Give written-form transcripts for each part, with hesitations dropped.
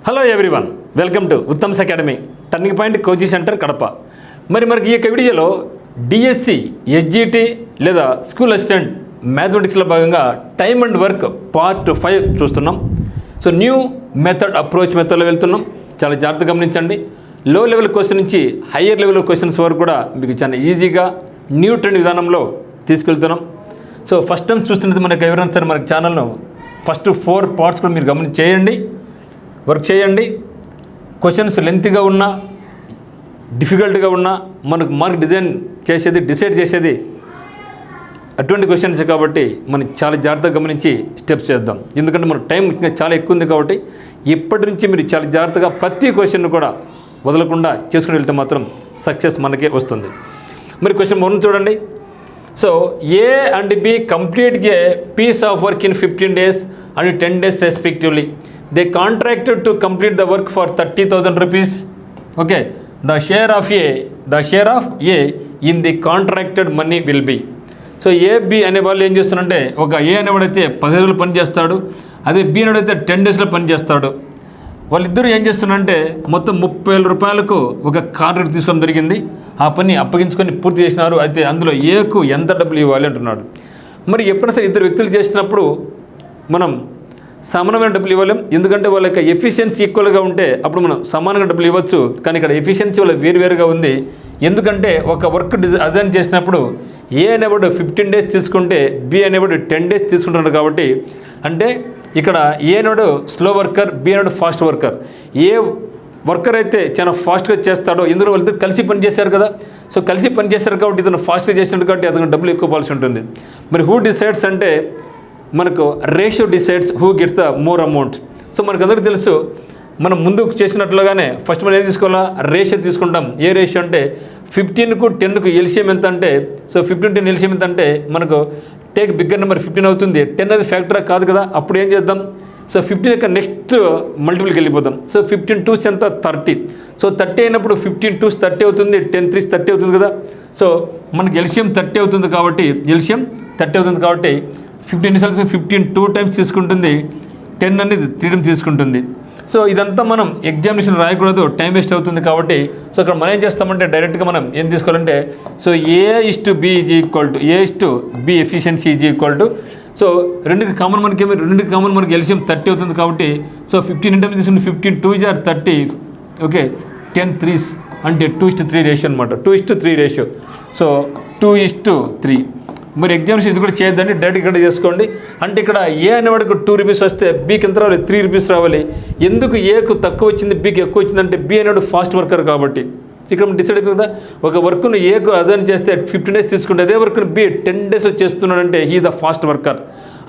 Hello everyone, welcome to Uttam's academy turning point coaching centre Kadapa. మనకి ఈ యొక్క వీడియోలో డిఎస్సి, ఎస్జిటి లేదా స్కూల్ అసిస్టెంట్ మ్యాథమెటిక్స్లో భాగంగా టైమ్ అండ్ వర్క్ పార్ట్ 5 చూస్తున్నాం. సో న్యూ మెథడ్లో వెళ్తున్నాం. చాలా జాగ్రత్తగా గమనించండి. లో లెవెల్ క్వశ్చన్ నుంచి హయ్యర్ లెవెల్ క్వశ్చన్స్ వరకు కూడా మీకు చాలా ఈజీగా న్యూ ట్రెండ్ విధానంలో తీసుకెళ్తున్నాం. సో ఫస్ట్ టైం చూస్తున్నది మనకు ఎవరైనా సరే మనకి ఛానల్ను ఫస్ట్ 4 పార్ట్స్ కూడా మీరు వర్క్ చేయండి. క్వశ్చన్స్ లెంత్గా ఉన్నా డిఫికల్ట్గా ఉన్నా మనకు మార్క్ డిసైడ్ చేసేది అటువంటి క్వశ్చన్స్ కాబట్టి మనం చాలా జాగ్రత్తగా గమనించి స్టెప్స్ చేద్దాం. ఎందుకంటే మనకు టైం ఇంకా చాలా ఎక్కువ ఉంది కాబట్టి ఇప్పటి నుంచి మీరు చాలా జాగ్రత్తగా ప్రతి క్వశ్చన్ కూడా వదలకుండా చేసుకుని వెళ్తే మాత్రం సక్సెస్ మనకే వస్తుంది. మరి క్వశ్చన్ 1 చూడండి. So A and B complete a piece of work in 15 days and 10 days respectively. They contracted to complete the work for 30,000 rupees. Okay, the share of A in the contracted money will be. So B అనే వాళ్ళు ఏం చేస్తారంటే, ఒక A అనేవాడైతే 10 రోజులు పని చేస్తాడు, అదే B అనేవాడైతే 10 daysలో పని చేస్తాడు. వాళ్ళిద్దరూ ఏం చేస్తున్నారంటే మొత్తం 30,000 రూపాయలకు ఒక కాంట్రాక్ట్ తీసుకోవడం జరిగింది. ఆ పని అప్పగించుకొని పూర్తి చేసినారు. అయితే అందులో Aకు ఎంత డబ్బులు ఇవ్వాలి అంటున్నాడు. మరి ఎప్పుడైనా సరే ఇద్దరు వ్యక్తులు చేసినప్పుడు మనం సమానమైన డబ్బులు ఇవ్వలేం. ఎందుకంటే వాళ్ళ యొక్క ఎఫిషియన్సీ ఈక్వల్గా ఉంటే అప్పుడు మనం సమానంగా డబ్బులు ఇవ్వచ్చు. కానీ ఇక్కడ ఎఫిషియన్సీ వాళ్ళ వేరువేరుగా ఉంది. ఎందుకంటే ఒక వర్క్ అజైన్ చేసినప్పుడు ఏ అనేవాడు 15 days తీసుకుంటే B అనేవాడు 10 days తీసుకుంటున్నాడు. కాబట్టి అంటే ఇక్కడ ఏ అనేవాడు స్లో వర్కర్, B అనేవాడు ఫాస్ట్ వర్కర్. ఏ వర్కర్ అయితే చాలా ఫాస్ట్గా చేస్తాడో, ఎందులో వాళ్ళిద్దరు కలిసి పని చేశారు కదా. సో కలిసి పని చేశారు కాబట్టి ఇతను ఫాస్ట్గా చేసినట్టు కాబట్టి అతను డబ్బులు ఎక్కువ పాల్సి ఉంటుంది. మరి హూ డిసైడ్స్ అంటే మనకు ratio decides who gets the more amount. So మనకు అందరికీ తెలుసు, మనం ముందుకు చేసినట్లుగానే ఫస్ట్ మనం ఏం తీసుకోవాలా, రేషియో తీసుకుంటాం. ఏ రేషియో అంటే 15కు 10కు ఎల్సిఎం ఎంత అంటే, సో 15-10 ఎల్సిఎం ఎంత అంటే మనకు టేక్ బిగ్గర్ నెంబర్ 15 అవుతుంది. 10 అది ఫ్యాక్టరా కాదు కదా. అప్పుడు ఏం చేద్దాం, సో 15 యొక్క నెక్స్ట్ మల్టిపుల్కి వెళ్ళిపోదాం. సో 15 2s ఎంత 30. సో 30 అయినప్పుడు 15 2s 30 అవుతుంది, 10 3s 30 అవుతుంది కదా. సో మనకి ఎల్సిఎం 30 అవుతుంది కాబట్టి 15 2 times తీసుకుంటుంది, 10 అనేది 3 times తీసుకుంటుంది. సో ఇదంతా మనం ఎగ్జామినేషన్ రాయకూడదు, టైం వేస్ట్ అవుతుంది కాబట్టి సో ఇక్కడ మనం ఏం చేస్తామంటే డైరెక్ట్గా మనం ఏం తీసుకోవాలంటే, so A/B A/B efficiency is so రెండుకి కామన్ మనకి ఎల్సిఎం 30 అవుతుంది కాబట్టి సో 15 టైమ్స్ తీసుకుంటే 15 2s are 30. ఓకే, 10 3s అంటే 2:3 రేషియో అనమాట. 2:3 రేషియో. సో 2:3. మరి ఎగ్జామ్స్ ఇది కూడా చేయొద్దండి, డైరెక్ట్ ఇక్కడ చేసుకోండి. అంటే ఇక్కడ ఏ అనేవాడికి 2 రూపీస్ వస్తే Bకి ఎంత రావాలి, 3 రూపీస్ రావాలి. ఎందుకు Aకు తక్కువ వచ్చింది Bకి ఎక్కువ వచ్చిందంటే B అనేవాడు ఫాస్ట్ వర్కర్ కాబట్టి ఇక్కడ డిసైడ్ అయిపోయింది కదా. ఒక వర్క్ను Aకు అజైన్ చేస్తే 15 days తీసుకుంటే అదే వర్క్ను B 10 daysలో చేస్తున్నాడంటే హీ ద ఫాస్ట్ వర్కర్.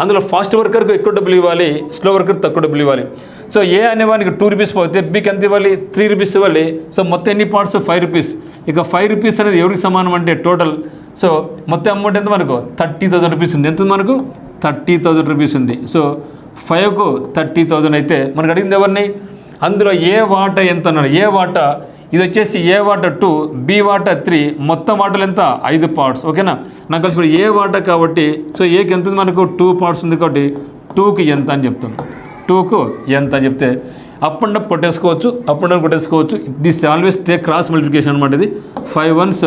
అందులో ఫాస్ట్ వర్కర్కు ఎక్కువ డబ్బులు ఇవ్వాలి, స్లో వర్కర్ తక్కువ డబ్బులు ఇవ్వాలి. సో ఏ అనేవానికి 2 రూపీస్ పోతే Bకి ఎంత ఇవ్వాలి, 3 రూపీస్ ఇవ్వాలి. సో మొత్తం ఎన్ని పార్ట్స్, 5 రూపీస్. ఇక 5 రూపీస్ అనేది ఎవరికి సమానం అంటే టోటల్ సో మొత్తం అమౌంట్ ఎంత మనకు 30,000 రూపీస్ ఉంది. ఎంత మనకు 30,000 రూపీస్ ఉంది. సో 5కు 30,000 అయితే మనకు అడిగింది ఎవరిని, అందులో ఏ వాటా ఎంత అన్నాడు. ఏ వాటా ఇది వచ్చేసి ఏ వాటా 2, B వాటా 3, మొత్తం వాటాలు ఎంత 5 పార్ట్స్. ఓకేనా, నాకు కలిసి ఇప్పుడు ఏ వాటా కాబట్టి సో ఏకి ఎంత ఉంది మనకు 2 parts ఉంది కాబట్టి 2కి ఎంత అని చెప్తాను. 2కు ఎంత అని చెప్తే అప్ అండ్ డౌన్ కొట్టేసుకోవచ్చు. This always take cross multiplication అనమాట. ఇది 5 1s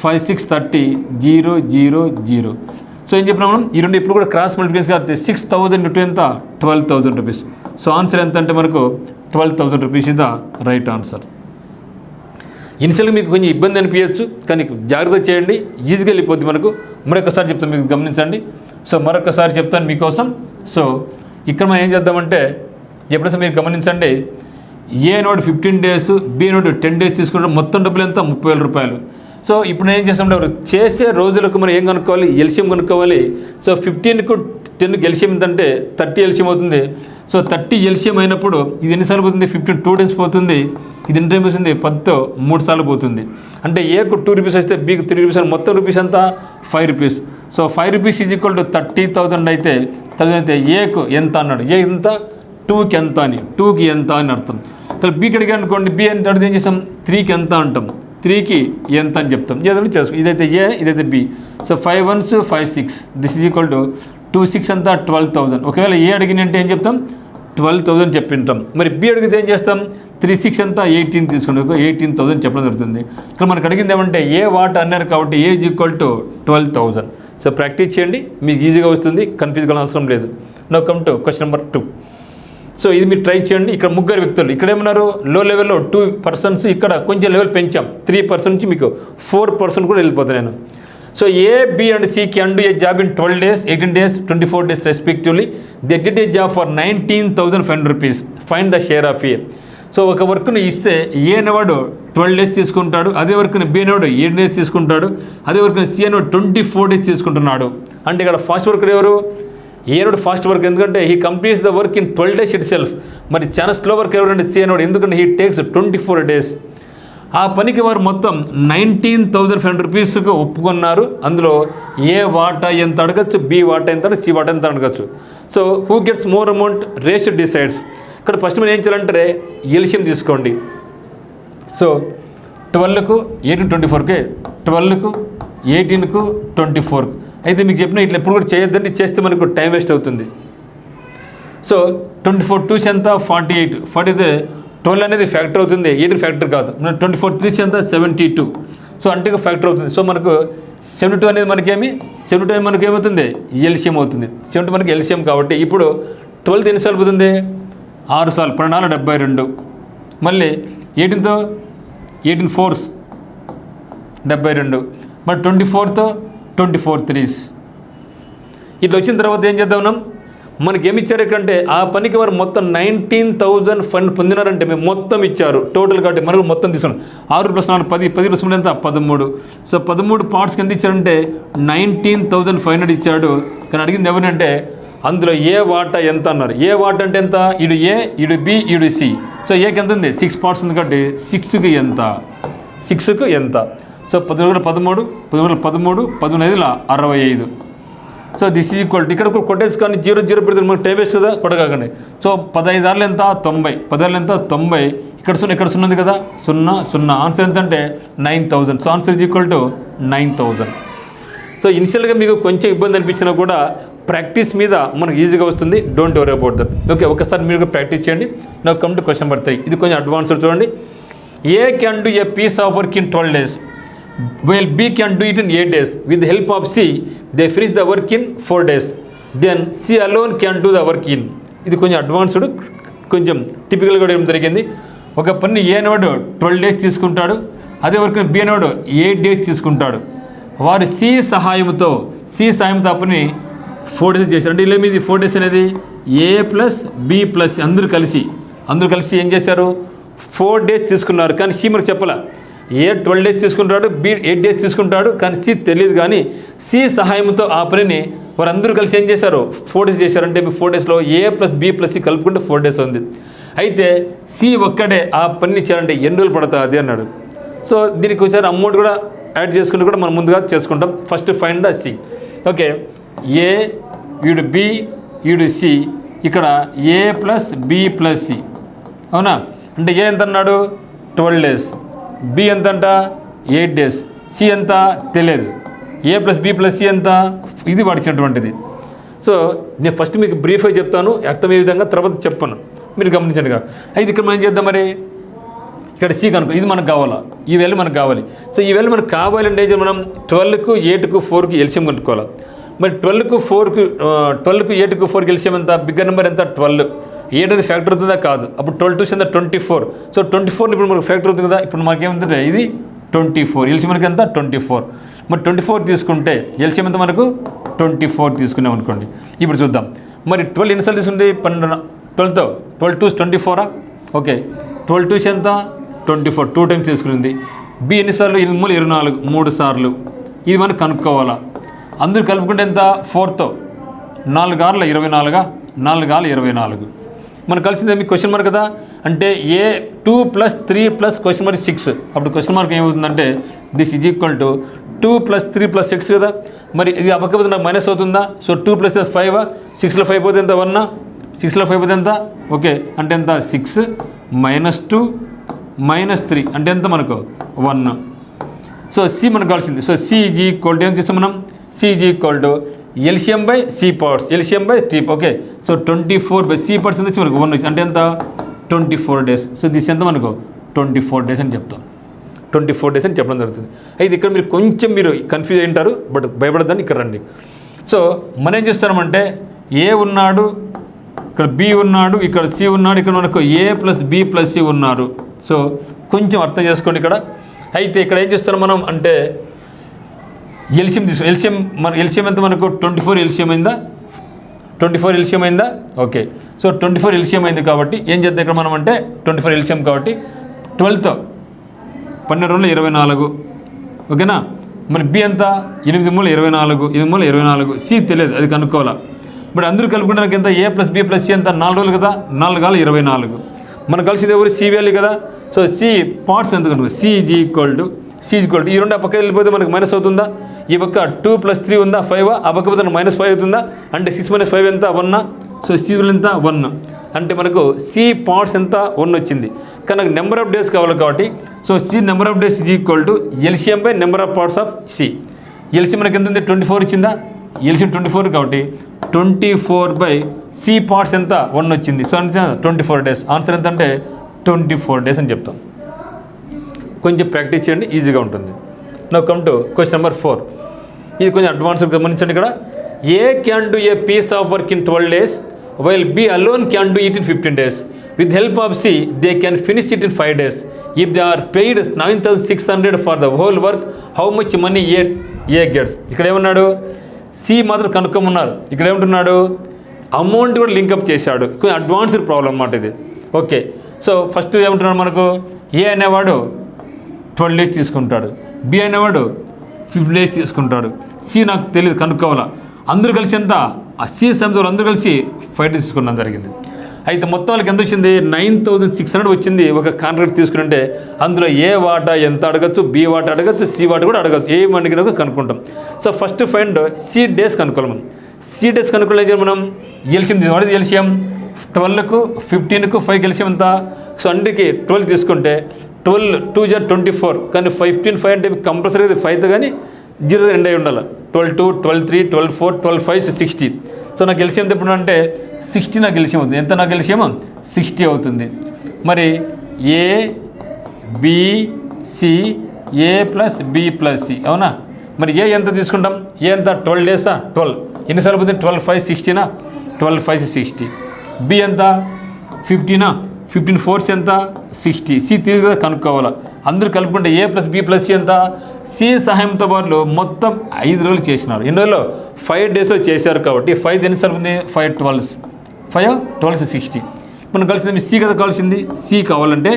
5 6 30 0 0 0. సో ఏం చెప్పినా మనం ఈ రెండు ఇప్పుడు కూడా క్రాస్ మల్టిప్లికేషన్ కాబట్టి 6,000 ఇంటూ ఎంత 12,000 రూపీస్. సో ఆన్సర్ ఎంత అంటే మనకు 12,000 rupees is the right answer. ఇనిషియల్గా మీకు కొంచెం ఇబ్బంది అనిపించచ్చు, కానీ జాగ్రత్త చేయండి, ఈజీగా వెళ్ళిపోద్ది మనకు. మరొకసారి చెప్తాను, మీకు గమనించండి. సో మరొకసారి చెప్తాను మీకోసం. సో ఇక్కడ మనం ఏం చేద్దామంటే ఎప్పుడైనా మీరు గమనించండి, ఏ నోడు 15 days, B నోడు 10 days తీసుకుంటే మొత్తం డబ్బులు ఎంత 30,000 రూపాయలు. సో ఇప్పుడు నేను ఏం చేస్తామంటే చేసే రోజులకు మనం ఏం కనుక్కోవాలి, ఎల్సిఎం కనుక్కోవాలి. సో 15కు 10కి ఎల్సిఎం ఎంతంటే 30 ఎల్సిఎం అవుతుంది. సో 30 ఎల్సిఎం అయినప్పుడు ఇది ఎన్నిసార్లు పోతుంది, 15 2 times పోతుంది. ఇది ఎన్ని టైం వస్తుంది, 10తో 3 సార్లు పోతుంది. అంటే Aకు 2 రూపీస్ వస్తే Bకి 3 రూపీస్ అని మొత్తం రూపీస్ అంతా 5 rupees. So 5 rupees is equal to 30,000 అయితే Aకు ఎంత అన్నాడు. ఏ ఎంత, 2కి ఎంత అని, 2కి ఎంత అని అర్థం. తర్వాత Bకి అడిగా అనుకోండి, B అంటే అడిగితే ఏం చేస్తాం, 3కి ఎంత అంటాం, 3కి ఎంత అని చెప్తాం. ఏదైనా చేసుకో, ఇదైతే A, ఇదైతే B. So 5 1s 5 6 this is equal to 2 6 అంతా 12,000. ఒకవేళ A అడిగినంటే ఏం చెప్తాం, 12,000 చెప్పింటాం. మరి బి అడిగితే ఏం చేస్తాం, 3 6 ఎంత 18 తీసుకుంటాం, 18,000 చెప్పడం జరుగుతుంది. ఇక్కడ మనకు అడిగింది ఏమంటే ఏ వాట్ అన్నారు కాబట్టి A is equal to 12,000. So practice చేయండి, మీకు ఈజీగా వస్తుంది, కన్ఫ్యూజ్ కావాల్సిన అవసరం లేదు. Now come to question number 2. So ఇది మీరు ట్రై చేయండి. ఇక్కడ ముగ్గురు వ్యక్తులు, ఇక్కడ ఏమన్నారు లో లెవెల్లో 2 పర్సన్స్, ఇక్కడ కొంచెం లెవెల్ పెంచాం 3% నుంచి మీకు 4% కూడా వెళ్ళిపోతాను నేను. So A, B and C can do a job in 12 days, 18 days, 24 days respectively. They did a job for 19,500 rupees. Find the share of A. So ఒక వర్క్ను ఇస్తే ఏ అనేవాడు 12 days తీసుకుంటాడు, అదే వర్క్ని బి అనేవాడు 8 days తీసుకుంటాడు, అదే వర్క్ని సి అనేవాడు 24 days తీసుకుంటున్నాడు. అంటే ఇక్కడ ఫాస్ట్ వర్కర్ ఎవరు, ఏనాడు ఫాస్ట్ వర్క్, ఎందుకంటే he completes the work in 12 days it self. మరి చాలా స్లో వర్క్ ఎవరంటే సి అనేవాడు, ఎందుకంటే హీ టేక్స్ 24 days. ఆ పనికి వారు మొత్తం 19,500 rupeesకు ఒప్పుకున్నారు. అందులో ఏ వాటా ఎంత అడగచ్చు, బి వాటా ఎంత, సి వాటా ఎంత అడగచ్చు. So who gets more amount, ratio decides. ఇక్కడ ఫస్ట్ మీరు ఏం చేయాలంటే ఎల్సిఎం తీసుకోండి. సో 12కు 18 24కి, 12కు 18కు 24. అయితే మీకు చెప్పిన ఇట్లా ఎప్పుడు కూడా చేయొద్దండి, చేస్తే మనకు టైం వేస్ట్ అవుతుంది. సో 24 2 ఎంత 48, 40 అయితే 12 అనేది ఫ్యాక్టర్ అవుతుంది, 8 ఫ్యాక్టర్ కాదు. 24 3 ఎంత 72. సో అంటే ఫ్యాక్టర్ అవుతుంది. సో మనకు 72 అనేది మనకేమి, 72 అనేది మనకి ఏమవుతుంది, ఎల్సిఎం అవుతుంది. 72 మనకి ఎల్సిఎం కాబట్టి ఇప్పుడు 12 ఎన్నిసార్లు అవుతుంది, 6 సార్లు, 12 72. మళ్ళీ 18తో 18 4s 72. మరి 24తో 24 3s. ఇట్లా వచ్చిన తర్వాత ఏం చేద్దాం మనం, మనకి ఏమి ఇచ్చారు ఇక్కడంటే ఆ పనికి వారు మొత్తం 19,000 ఫండ్ పొందినారంటే మేము మొత్తం ఇచ్చారు టోటల్ కాబట్టి మనకు మొత్తం తీసుకున్నాం. 6 + 4 10, 10 + 3 ఎంత 13. సో 13 పార్ట్స్కి ఎంత ఇచ్చారంటే 19,500 ఇచ్చాడు. కానీ అడిగింది ఎవరంటే అందులో ఏ వాటా ఎంత అన్నారు. ఏ వాటా అంటే ఎంత, ఇడు ఏ, ఇడు బి, ఇడు సి. సో ఏకి ఎంత ఉంది, 6 parts ఉంది కాబట్టి 6కి ఎంత, 6కు ఎంత. So 11 13, 11 13, 15 65. So this is equal to, ఇక్కడ కొట్టేసి కానీ 0 0 పెడితే మనకు టైం వేస్ట్ కదా, కొట్టగాకండి. సో 15 ఆర్లు ఎంత 90, 10 ఆర్లు ఎంత 90. ఇక్కడ 0, ఇక్కడ 0 ఉంది కదా, 0 0. ఆన్సర్ ఎంత అంటే 9,000. So answer is equal to 9,000. So ఇనిషియల్గా మీకు కొంచెం ఇబ్బంది అనిపించినా కూడా ప్రాక్టీస్ మీద మనకు ఈజీగా వస్తుంది. Don't worry about that. Okay, ఒకసారి మీరు ప్రాక్టీస్ చేయండి. నాకు కమ్ టు క్వశ్చన్ నెంబర్ 3. ఇది కొంచెం అడ్వాన్స్డ్ చూడండి. A can do a piece of work in 12 days. While B can do it in 8 days. With the help of C, they finish the work in 4 days. Then C alone can do the work in. ఇది కొంచెం advanced, కొంచెం టిపికల్గా ఇవ్వడం జరిగింది. ఒక పని ఏ అనేవాడు 12 days తీసుకుంటాడు, అదే వర్క్ బి అనేవాడు 8 days తీసుకుంటాడు. వారు సి సహాయంతో ఆ పని 4 days చేశారు. అంటే ఇలా మీది 4 days అనేది ఏ ప్లస్ బి ప్లస్ అందరూ కలిసి ఏం చేశారు, 4 days తీసుకున్నారు. కానీ సి మనకు చెప్పాల, ఏ 12 days తీసుకుంటాడు, బి 8 days తీసుకుంటాడు. కానీ సి తెలియదు. కానీ సి సహాయంతో ఆ పనిని వారందరూ కలిసి ఏం చేశారు, 4 days చేశారు. అంటే 4 daysలో ఏ ప్లస్ బి ప్లస్ సి కలుపుకుంటే 4 days ఉంది. అయితే సి ఒక్కడే ఆ పనిని చేయాలంటే ఎన్ని రోజులు పడుతుంది అన్నాడు. సో దీనికి ఒకసారి అమౌంట్ కూడా యాడ్ చేసుకుని కూడా మనం ముందుగా చేసుకుంటాం. First find the C. Okay, A ఈడు బి ఈడు సి, ఇక్కడ A plus B plus C, అవునా. అంటే ఏ ఎంత అన్నాడు 12 days, బి ఎంత అంట 8 days, సి ఎంత తెలియదు. ఏ ప్లస్ బి ప్లస్ సి ఎంత, ఇది వాడిచ్చినటువంటిది. సో నేను ఫస్ట్ మీకు బ్రీఫ్గా చెప్తాను, అర్థమయ్యే విధంగా తర్వాత చెప్పను, మీరు గమనించండి. అయితే ఇక్కడ మనం చేద్దాం, మరి ఇక్కడ సి కనుక ఇది మనకు కావాలా, ఈ వాల్యూ మనకు కావాలి. సో ఈ వాల్యూ మనకు కావాలంటే మనం 12కు 8కు 4కి ఎల్సిఎం కనుక్కోవాలి. మరి 12కు 8కు 4కి ఎల్సిఎం ఎంత, బిగ్గర్ నెంబర్ ఎంత 12. 8 అనేది ఫ్యాక్టర్ అవుతుందా కాదు, అప్పుడు 12 2 ఎంత 24. సో 24 ఇప్పుడు మనకు ఫ్యాక్టర్ అవుతుంది కదా, ఇప్పుడు మనకి ఏముందంటే ఇది 24, ఎల్సిఎం మనకి ఎంత 24. మరి 24 తీసుకుంటే ఎల్సిఎం ఎంత మనకు 24 తీసుకున్నాం అనుకోండి. ఇప్పుడు చూద్దాం, మరి 12 ఎన్నిసార్లు తీసుకుంది 12, 12 2 24. ఓకే, 12 2 ఎంత 24, 2 times తీసుకునింది. బి ఎన్నిసార్లు 24, 3 సార్లు. ఇది మనం కనుక్కోవాలా. అందరూ కలుపుకుంటే ఎంత 4తో 4 6 24, 4 6 24. మనకు కలిసిందే మీకు క్వశ్చన్ మార్క్ కదా, అంటే ఏ 2 + 3 + క్వశ్చన్ మార్క్ 6. అప్పుడు క్వశ్చన్ మార్క్ ఏమవుతుందంటే దిస్ ఈజ్ ఈక్వల్ టు 2 + 3 + 6 కదా. మరి ఇది అప్పకపోతే నాకు మైనస్ అవుతుందా. సో 2 + 5, 6లో 5 పోతే ఎంత 1, 6లో 5 పోతే ఎంత, ఓకే అంటే ఎంత 6 -2 -3 అంటే ఎంత మనకు 1. సో సి మనకు కావాల్సింది. So C is equal to ఏం చేస్తాం మనం, C is equal to LCM/C parts, LCM/T. Okay, so 24/C parts ఎంత వచ్చి మనకు 1 వచ్చి అంటే ఎంత 24 days. సో దిస్ ఎంత మనకు 24 days అని చెప్తాం. 24 days అని చెప్పడం జరుగుతుంది. అయితే ఇక్కడ మీరు కొంచెం కన్ఫ్యూజ్ అయి ఉంటారు, బట్ భయపడద్దని ఇక్కడ రండి. సో మనం ఏం చేస్తామంటే ఏ ఉన్నాడు, ఇక్కడ B ఉన్నాడు, ఇక్కడ C ఉన్నాడు, ఇక్కడ మనకు A+B+C ఉన్నారు. సో కొంచెం అర్థం చేసుకోండి ఇక్కడ. అయితే ఇక్కడ ఏం చేస్తాం మనం అంటే ఎల్సిఎం తీసుకో, ఎల్సిఎం ఎంత మనకు 24 ఎల్సిఎం అయిందా, 24 ఎల్సిఎం అయిందా. ఓకే, సో 24 ఎల్సిఎం అయింది కాబట్టి ఏం చేద్దాం ఇక్కడ మనం అంటే 24 ఎల్సిఎం కాబట్టి 12తో 12 24. ఓకేనా, మరి B ఎంత 8 మూల 24, 8 మూల 24. C తెలియదు, అది కనుక్కోవాలా. బట్ అందరూ కలుపుకుంటే నాకు ఎంత A+B+C ఎంత 4 రోజులు కదా, 4 కాలు 24. మనకు కలిసింది ఎవరు C వాల్యూ కదా. సో C పార్ట్స్ ఎంత కనుక్కో, C ఈక్వల్ టు ఈ రెండు ఆ పక్క వెళ్ళిపోతే మనకు మైనస్ అవుతుందా, ఈ పక్క 2 + 3 ఉందా 5, ఆ పక్క పోతే -5 అవుతుందా, అంటే 6 - 5 ఎంత 1. సో C వాల్యూ ఎంత 1, అంటే మనకు C పార్ట్స్ ఎంత 1 వచ్చింది. కానీ నాకు నెంబర్ ఆఫ్ డేస్ కావాలి కాబట్టి so C number of days equal to LCM/, number of parts of C. LCM మనకి ఎంత ఉంది 24 ఇచ్చిందా, LCM 24 కాబట్టి 24/C పార్ట్స్ ఎంత 1 వచ్చింది. సో అంటే 24 days. ఆన్సర్ ఎంత అంటే 24 days అని చెప్తాం. కొంచెం ప్రాక్టీస్ చేయండి, ఈజీగా ఉంటుంది. Now come to question number 4. ఇది కొంచెం అడ్వాన్స్గా గమనించండి. ఇక్కడ A can do a piece of work in 12 days while B alone can do it in 15 days. With help of C, they can finish it in 5 days. If they are paid 9,600 for the whole work, how much money A gets? ఇక్కడ ఏమన్నాడు, C మాత్రం కనుక్కోమన్నారు. ఇక్కడ ఏమంటున్నాడు, amount కూడా link up చేశాడు. కొంచెం advanced problem అన్నమాట ఇది. ఓకే, సో ఫస్ట్ ఏమంటున్నాడు మనకు, A అనేవాడు 12 days తీసుకుంటాడు, B అనేవాడు 15 days తీసుకుంటాడు. C నాకు తెలియదు, కనుక్కోవాలా. అందరూ కలిసి ఎంత ఆ C సంస్థలు అందరూ కలిసి 5 days తీసుకున్నాం జరిగింది. అయితే మొత్తం వాళ్ళకి ఎంత వచ్చింది 9,600 వచ్చింది. ఒక కాంట్రాక్ట్ తీసుకుంటే అందులో ఏ వాటా ఎంత అడగచ్చు, B వాటా అడగచ్చు, C వాటా కూడా అడగచ్చు. ఏం అడిగినా కనుక్కుంటాం. So first find C days కనుక్కోవాలి మనం. C డేస్ కనుక్కోలేదు మనం. ఎల్సిఎం వాడేది ఎల్సిఎం 12కు 15కు 5కి ఎల్సిఎం ఎంత. సో అందుకే 12 తీసుకుంటే 12 2 = 24, కానీ 15 5 అంటే కంపల్సరీ 5తో కానీ 0 ఎండ్ అయి ఉండాలి. 12 2, 12 3, 12 4, 12 5 60. సో నాకు ఎల్సిఎం ఎప్పుడు అంటే 60 నాకు ఎల్సిఎం అవుతుంది. ఎంత నాకు ఎల్సిఎం 60 అవుతుంది. మరి ABC A+B+C అవునా. మరి ఏ ఎంత తీసుకుంటాం, ఏ ఎంత 12 days 12 ఎన్నిసార్లు పోతుంది 12 5 60 12 5 60. B ఎంత 15 15 4 ఎంత 60. C తీరుగా కనుక్కోవాలా. అందరూ కలుపుకుంటే A+B+C ఎంత. C సహాయంతో వాళ్ళు మొత్తం 5 రోజులు చేసినారు. ఎన్ని రోజుల్లో 5 daysలో చేశారు కాబట్టి 5 ఎన్నిసార్లు ఉంది 5 12 5 12 60. మనం కలిసింది C కదా, కావాల్సింది C కావాలంటే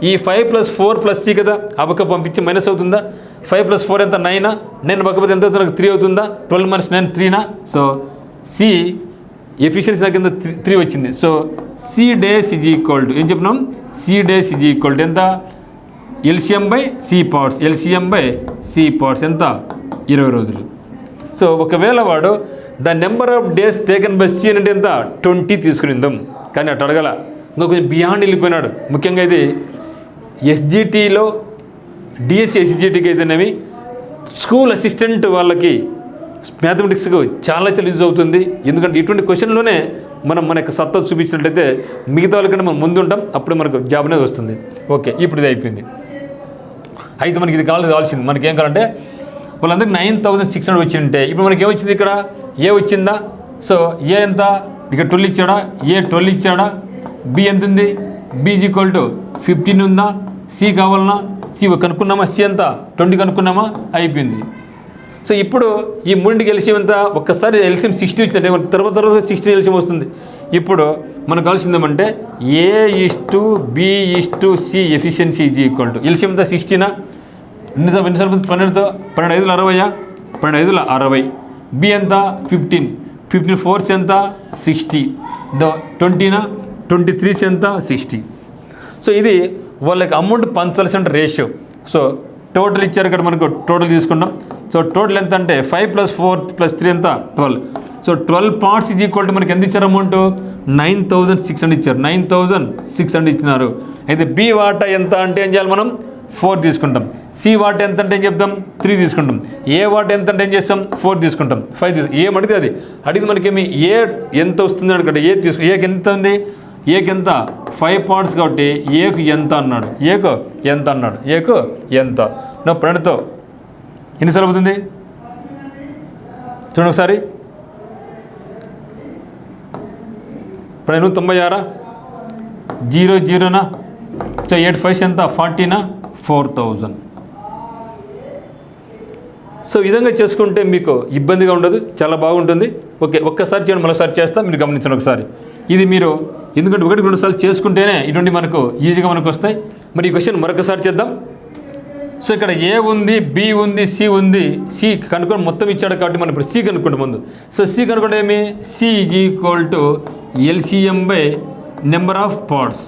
ఈ 5 + 4 + C కదా, ఆ పక్క పంపించి మైనస్ అవుతుందా. 5 + 4 ఎంత 9, 9 పక్కపోతే ఎంత అవుతుంది నాకు 3 అవుతుందా. 12 - 9 3. సో C ఎఫిషియన్సీ నాకు ఎంత 3 వచ్చింది. So C days equal to ఏం చెప్పినాం, C days ఈక్వల్ టు ఎంత LCM/C parts, LCM/C parts ఎంత 20 రోజులు. సో ఒకవేళ వాడు the number of days taken by C అంటే ఎంత 20 తీసుకునిందాం, కానీ అటు అడగల. ఇంకా కొంచెం బియాండ్ వెళ్ళిపోయినాడు. ముఖ్యంగా ఇది SGTలో DSC SGTకి అయితేనేవి స్కూల్ అసిస్టెంట్ వాళ్ళకి మ్యాథమెటిక్స్కు చాలా యూజ్ అవుతుంది. ఎందుకంటే ఇటువంటి క్వశ్చన్లోనే మనం మన యొక్క సత్తా చూపించినట్లయితే మిగతా వాళ్ళకంటే మనం ముందు ఉంటాం, అప్పుడు మనకు జాబ్ అనేది వస్తుంది. ఓకే, ఇప్పుడు ఇది అయిపోయింది. అయితే మనకి ఇది కావాల్సింది మనకి ఏం కావాలంటే వాళ్ళందరికీ 9,600 వచ్చింటే ఇప్పుడు మనకి ఏమొచ్చింది, ఇక్కడ ఏ వచ్చిందా. సో ఏ ఎంత ఇక్కడ 12 ఇచ్చాడా, ఏ 12 ఇచ్చాడా. B ఎంత ఉంది, B = 15 ఉందా. C కావాలన్నా, C కనుక్కున్నామా, C ఎంత 20 కనుక్కున్నామా, అయిపోయింది. సో ఇప్పుడు ఈ మూడింటికి ఎల్సిఎం ఎంత, ఒక్కసారి ఎల్సిఎం 60 వచ్చిందంటే తర్వాత 60 ఎల్సిఎం వస్తుంది. ఇప్పుడు మనకు కావాల్సిందేమంటే A/B/C efficiency equal to LCM ఎంత 60. ఎన్నిసార్లు 12తో 12 5 60, 12 5 60. B ఎంత 15 15 4 ఎంత 60. 20 23 ఎంత 60. సో ఇది వాళ్ళకి అమౌంట్ పంచాల్సిన రేషియో. సో టోటల్ ఇచ్చారు, ఇక్కడ మనకు టోటల్ తీసుకుంటాం. సో టోటల్ ఎంత అంటే 5 + 4 + 3 ఎంత 12. సో 12 parts ఈక్వల్ టు మనకి ఎంత ఇచ్చారు అమౌంట్ 9,600 ఇచ్చారు. 9,600 ఇచ్చినారు. అయితే B వాటా ఎంత అంటే ఏం చేయాలి మనం 4 తీసుకుంటాం. సి వాట్ ఎంత అంటే ఏం చెప్తాం 3 తీసుకుంటాం. ఏ వాట్ ఎంత అంటే ఏం చేస్తాం 4 తీసుకుంటాం. 5 ఏం అడిగితే అది అడిగి మనకేమి ఏ ఎంత వస్తుంది అనుకుంటే ఏకి ఎంత ఉంది, ఏకి ఎంత 5 పార్ట్స్ కాబట్టి ఏకు ఎంత అన్నాడు, ఏకు ఎంత అన్నాడు, ఏకు ఎంత. నా ప్రణతో ఎన్నిసార్లు అవుతుంది చూడండి ఒకసారి. ఇప్పుడు 96 0 0నా, సో 8 5 ఎంత 40నా 4000. సో ఈ విధంగా చేసుకుంటే మీకు ఇబ్బందిగా ఉండదు, చాలా బాగుంటుంది. ఓకే, ఒక్కసారి చేయండి, మరోసారి చేస్తా, మీరు గమనించండి ఒకసారి. ఇది మీరు ఎందుకంటే 1-2 సార్లు చేసుకుంటేనే ఇటువంటి మనకు ఈజీగా మనకు వస్తాయి. మరి ఈ క్వశ్చన్ మరొకసారి చేద్దాం. సో ఇక్కడ ఏ ఉంది, బి ఉంది, సి ఉంది. సి కనుక్కొని మొత్తం ఇచ్చాడు కాబట్టి మనం ఇప్పుడు సి కనుక్కుంటాం ముందు. సో సి కనుక్కుంటే ఏమి, C is equal to LCM by number of parts,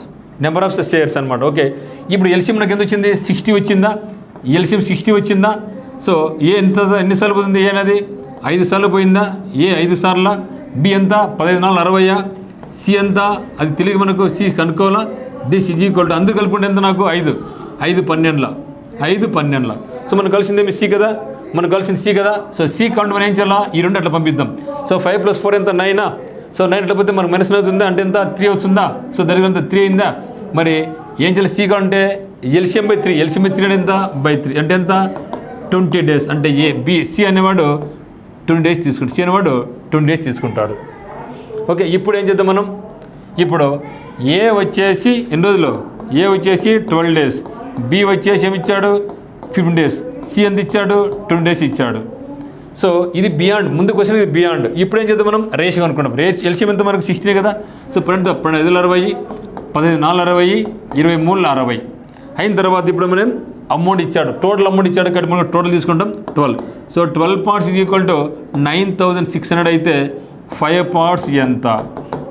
number of shares అనమాట. ఓకే, ఇప్పుడు ఎల్సిఎం నాకు ఎంత వచ్చింది 60 వచ్చిందా, ఎల్సిఎం 60 వచ్చిందా. సో ఏ ఎన్నిసార్లు పోతుంది, ఏ అనేది 5 సార్లు పోయిందా, ఏ 5 సార్ల, బి ఎంత 15 4 60, సి ఎంత అది తెలియదు మనకు, సి కనుక్కోవాలా. దిస్ ఈజ్ ఈక్వల్ టు అందరూ కలుపుకుంటే ఎంత నాకు 5 5 12. సో మనకు కలిసిందేమి సి కదా, మనకు కలిసింది సి కదా. సో సి కౌంట్ మనం ఏం చేయాలా, ఈ 2 అట్లా పంపిద్దాం. సో 5 + 4 ఎంత 9. సో 9 అట్లా పోతే మనకు మైనస్ అవుతుందా అంటే ఎంత 3 అవుతుందా. సో దానికి ఎంత 3 అయిందా. మరి ఏం చేయాలి, సి కౌంట్ అంటే ఎల్సిఎం బై 3, ఎల్సిఎం బై 3 అంటే ఎంత బై 3 అంటే ఎంత 20 days. అంటే ఏ బి సి అనేవాడు 20 days తీసుకుంటాడు, సి అనేవాడు 20 days తీసుకుంటాడు. ఓకే, ఇప్పుడు ఏం చేద్దాం మనం, ఇప్పుడు ఏ వచ్చేసి ఎన్ని రోజులు, ఏ వచ్చేసి 12 days, బి వచ్చేసి ఏమి ఇచ్చాడు 15 days, సి ఎంత ఇచ్చాడు 20 days ఇచ్చాడు. సో ఇది బియాండ్, ముందు క్వశ్చన్ ఇది బియాండ్. ఇప్పుడు ఏం చేద్దాం మనం, రేషియో అనుకున్నాం. ఎల్సిఎం ఎంత మనకు 16 కదా. సో 12 5 60, 15 4 60, 23 60 అయిన తర్వాత ఇప్పుడు మనం అమౌంట్ ఇచ్చాడు, టోటల్ అమౌంట్ ఇచ్చాడు కాబట్టి మనం టోటల్ తీసుకుంటాం 12. So 12 parts is equal to 9600 అయితే 5 parts ఎంత,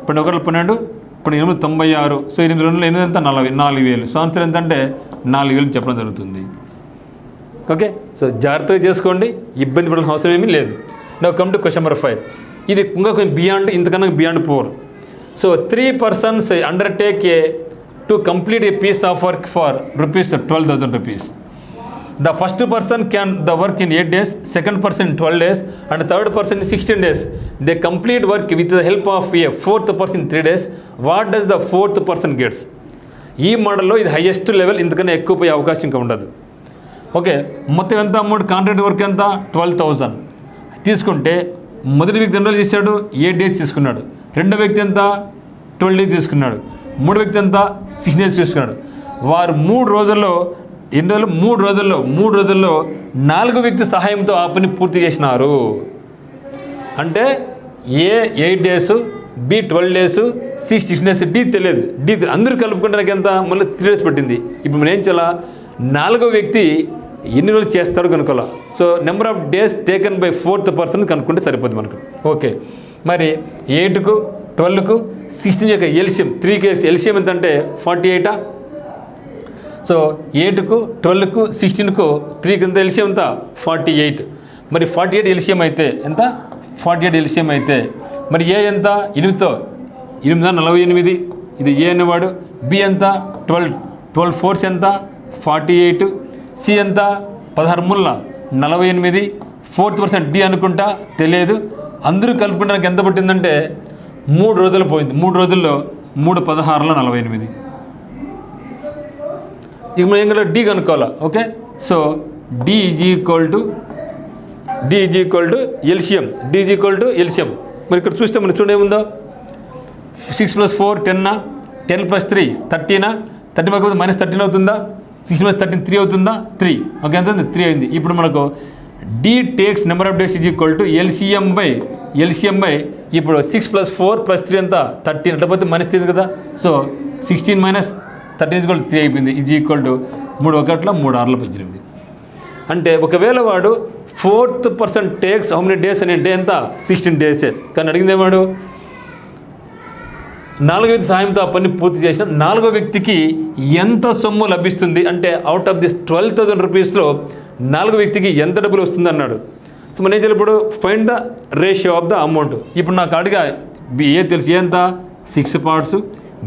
ఇప్పుడు 1 12, ఇప్పుడు 8 96, సో 8 2 8 ఎంత 4000. సో ఆన్సర్ ఎంత అంటే 4000 చెప్పడం జరుగుతుంది. ఓకే, సో జాగ్రత్తగా చేసుకోండి, ఇబ్బంది పడాల్సిన అవసరం ఏమీ లేదు. Now come to question number 5. ఇది ఇంకా కొంచెం బియాండ్, ఇంతకన్నా beyond 4. So 3 persons undertake to complete a piece of work for rupees 12,000 rupees. The first person can the work in 8 days, second person in 12 days, and third person in 16 days. They complete work with the help of a fourth person in 3 days. What does the fourth person gets? ఈ మోడల్లో ఇది highest level, ఇంతకన్నా ఎక్కువ పోయే అవకాశం ఇంకా ఉండదు. Okay, మొత్తం ఎంత అమౌంట్, కాంట్రాక్ట్ వర్క్ ఎంత 12,000 తీసుకుంటే మొదటి వ్యక్తి 2 రోజులు చేశాడు, 8 days తీసుకున్నాడు. రెండో వ్యక్తి ఎంత 12 days తీసుకున్నాడు. మూడో వ్యక్తి ఎంత 6 days తీసుకున్నాడు. వారు 3 రోజుల్లో ఎన్ని రోజులు, 3 రోజుల్లో 4 వ్యక్తి సహాయంతో ఆ పని పూర్తి చేసినారు. అంటే A 8 days, B 12 days, C 16 days, D తెలియదు. డి అందరూ కలుపుకుంటే నాకు ఎంత మళ్ళీ 3 days పట్టింది. ఇప్పుడు మనం ఏం చేయాలా, 4వ వ్యక్తి ఎన్ని రోజులు చేస్తాడు కనుక్కోవాలా. So number of days taken by 4th person కనుక్కుంటే సరిపోతుంది మనకు. ఓకే, మరి 8కు 12కు 16 యొక్క ఎల్సిఎం, 3కి ఎల్సిఎం ఎంత అంటే 48. సో 8కు 12కు 16కు 3కి ఎంత ఎల్సిఎం ఎంత 48. మరి 48 ఎల్సిఎం అయితే ఎంత 48 ఎల్సిఎం అయితే మరి ఏ ఎంత 8తో 8 48, ఇది ఏ అనేవాడు. బి ఎంత 12 4 ఎంత 48, సి ఎంత 16 48, 4th person డి అనుకుంటా తెలియదు. అందరూ కలుపుకుంటే నాకు ఎంత పట్టిందంటే 3 రోజులు పోయింది. 3 రోజుల్లో 3 16 48. ఇక మనం ఏం కదా డి కనుక్కోవాలా. Okay, so D is equal to LCM, D is equal to LCM. మరి ఇక్కడ చూస్తే మనం చూడండి ఏముందో, 6 + 4 10, 10 + 3 13, 30 కాకపోతే -13 అవుతుందా, 6 + 13 3 అవుతుందా 3. ఓకే, ఎంత 3 అయింది. ఇప్పుడు మనకు D takes number of days is equal to LCM by ఇప్పుడు 6 + 4 + 3 ఎంత 13, అట్లా -3 కదా. సో 16 - 13 = 3 అయిపోయింది. Is equal to 3 1 3 6 18. అంటే ఒకవేళ వాడు 4th person takes how many days అని అంటే ఎంత 16 days. కానీ అడిగింది ఏమాడు 4వ వ్యక్తి సహాయంతో ఆ పని పూర్తి చేసిన 4వ వ్యక్తికి ఎంత సొమ్ము లభిస్తుంది అంటే అవుట్ ఆఫ్ దిస్ 12,000 రూపీస్లో 4వ వ్యక్తికి ఎంత డబ్బులు వస్తుంది అన్నాడు. సో మనం ఏం చేయాలి, ఇప్పుడు find the ratio of the amount. ఇప్పుడు నాకు అడిగా ఏ తెలుసు, ఏ ఎంత 6 parts,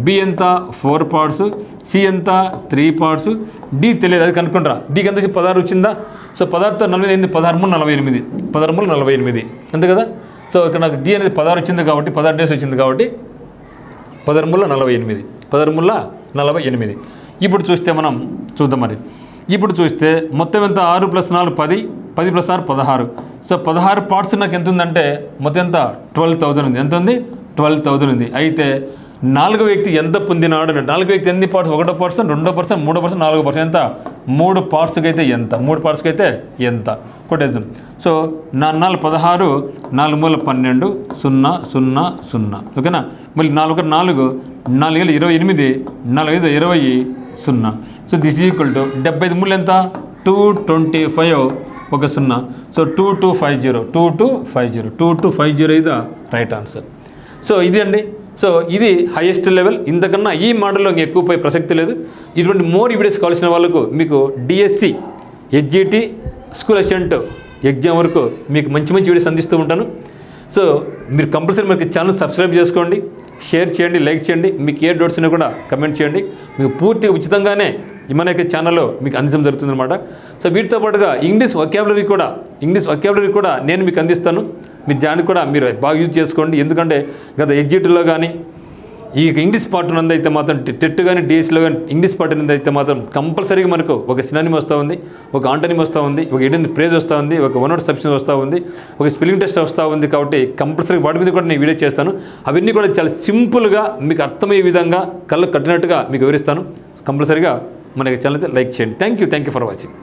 బి ఎంత 4 పార్ట్స్, సి ఎంత 3 పార్ట్స్, డి తెలియదు, అది కనుక్కుంటారా. డికి ఎంత 16 వచ్చిందా. సో 16తో 40 అయింది, 13 48, 13 48 అంతే కదా. సో ఇక్కడ నాకు డి అనేది 16 వచ్చింది కాబట్టి 16 డేస్ వచ్చింది కాబట్టి 13 48, 13 48. ఇప్పుడు చూస్తే మనం చూద్దాం మరి. ఇప్పుడు చూస్తే మొత్తం ఎంత 6 + 4 10, 10 + 6 16. సో 16 పార్ట్స్ నాకు ఎంత ఉందంటే మొత్తం ఎంత 12,000 ఉంది. ఎంత ఉంది 12,000 ఉంది. అయితే 4వ వ్యక్తి ఎంత పొందినాడు అంటే 4వ వ్యక్తి ఎన్ని పార్ట్స్, 1వ పార్ట్స్, 2వ పార్ట్స్, 3వ పార్ట్స్, 4వ పార్ట్స్ ఎంత 3 పార్ట్స్కి అయితే ఎంత, 3 పార్ట్స్కి అయితే ఎంత కొట్టేద్దాం. సో 4 16, 4 మూల 12, 0 0 0 ఓకేనా. మళ్ళీ 4 1 4, 4 ఏళ్ళు 28, 4 5 20 0. So this is equal to 75 మూలు ఎంత 225 ఒక 0. సో 2250, 2250, 2250 ఇది రైట్ ఆన్సర్. సో ఇది అండి. సో ఇది హైయెస్ట్ లెవెల్. ఇంతకన్నా ఈ మోడల్లో ఎక్కువ పోయే ప్రసక్తి లేదు. ఇటువంటి మోర్ వీడియోస్ కావాల్సిన వాళ్ళకు మీకు DSC, HGT, school assistant exam వరకు మీకు మంచి మంచి వీడియోస్ అందిస్తూ ఉంటాను. సో మీరు కంపల్సరీ మనకి ఛానల్ సబ్స్క్రైబ్ చేసుకోండి, షేర్ చేయండి, లైక్ చేయండి. మీకు ఏ డౌట్స్ ఉన్నా కూడా కమెంట్ చేయండి. మీకు పూర్తిగా ఉచితంగానే మన యొక్క ఛానల్లో మీకు అందించడం జరుగుతుందన్నమాట. సో వీటితో పాటుగా ఇంగ్లీష్ వొకాబులరీ కూడా నేను మీకు అందిస్తాను. మీరు దాన్ని కూడా మీరు బాగా యూజ్ చేసుకోండి. ఎందుకంటే గత ఎగ్జిట్లో కానీ ఈ ఇంగ్లీష్ పార్ట్ అయితే మాత్రం టెట్ కానీ డిఎస్లో కానీ ఇంగ్లీష్ పార్ట్ అయితే మాత్రం కంపల్సరీగా మనకు ఒక సినానిమ్ వస్తూ ఉంది, ఒక ఆంటోనిమ్ వస్తూ ఉంది, ఒక ఎడిన్ ఫ్రేజ్ వస్తూ ఉంది, ఒక వన్ వర్డ్ సబ్స్టెన్స్ వస్తూ ఉంది, ఒక స్పెల్లింగ్ టెస్ట్ వస్తూ ఉంది. కాబట్టి కంపల్సరీ వాటి మీద కూడా నేను వీడియో చేస్తాను. అవన్నీ కూడా చాలా సింపుల్గా మీకు అర్థమయ్యే విధంగా కళ్ళు కట్టినట్టుగా మీకు వివరిస్తాను. కంపల్సరీగా మన ఛానల్ లైక్ చేయండి. Thank you for watching.